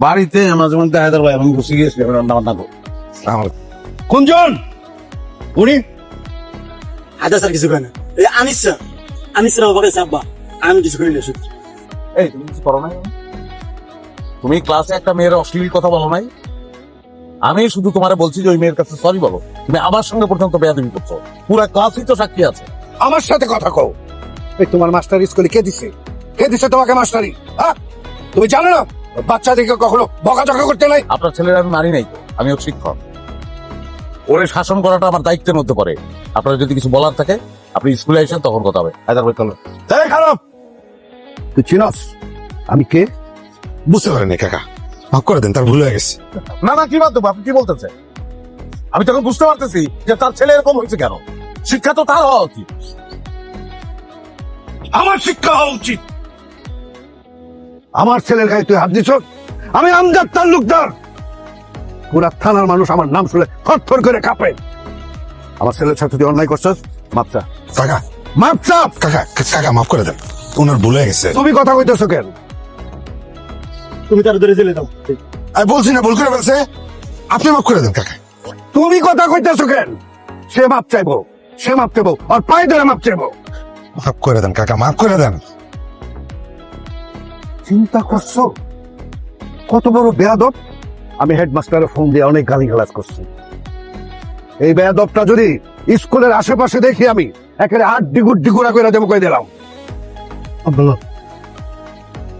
বাড়িতে মাঝে মধ্যে হায়দার ভাই আমি বসে গিয়েছি রান্না বান্না করো। কোনজন উনি? হায়দার স্যার কিছু করে না। এই আনিস স্যার বাবাকে আব্বা আমি কিছু করি না সত্যি। এই তুমি কিছু করো নাই? তুমি ক্লাসে একটা মেয়ের অশ্লীল কথা বলো নাই? আমি শুধু তোমারে বলছি যে ওই মেয়ের কাছে সরি বলো। তুমি আমার সঙ্গে পর্যন্ত বেয়াদবি করছো, পুরা ক্লাসই তো সাক্ষী আছে। আমার সাথে কথা কও। এই তোমার মাস্টার স্কুলে কে দিছে? কে দিছে তোমাকে মাস্টারি? হ্যাঁ, তুমি জানো না বাচ্চাদেরকে কখনো বকাঝকা করতে নাই? আপনার ছেলের আমি মারি নাই তো, আমি ওর শিক্ষক। ওরে শাসন করাটা আমার দায়িত্বের মধ্যে পড়ে। আপনার যদি কিছু বলার থাকে আপনি স্কুলে এসে তখন কথা হবে। হায়দার ভাই চলো। তাই খারাপ তুই চিনস আমি কে? বুঝতে পারেনি কাকা, মাফ করে দেন, তার ভুল হয়ে গেছে। না না, কি বাদ দেবো? আপনি কি বলতেছে? আমি তখন বুঝতে পারতেছি যে তার ছেলে এরকম হয়েছে কেন। শিক্ষা তো তার হওয়া উচিত। আমার শিক্ষা হওয়া উচিত। আমার ছেলের গায়ে তুই হাত দিছ? আমি আমজাদ তালুকদার। পুরা থানার মানুষ আমার নাম শুনে থরথর করে কাঁপে। আমার ছেলের সাথে তুই অন্যায় করছস, মাপ চা। কাকা মাপ চা। কাকা কাকা মাফ করে দেন, ওনার ভুল হয়ে গেছে। তুমি কথা কইতেছো কেন? তুমি তার ধরে জেলে দাও। আমি বলছি না ভুল করে ফেলছে, আপনি মাফ করে দেন কাকা। তুমি কথা কইতেছো কেন? সে মাপ চাইবো, সে মাপ চাইবো, আর পায়ে ধরে মাপ চাইবো। মাফ করে দেন কাকা, মাফ করে দেন। চিন্তা করছো কত বড় বেয়াদব? আমি হেডমাস্টারের ফোন দিয়ে অনেক গালিগালাজ করছি। এই বেয়াদবটা যদি স্কুলের আশেপাশে দেখি আমি একেবারে 8 ডিগুড়া করে দেবো, কই দিলাম।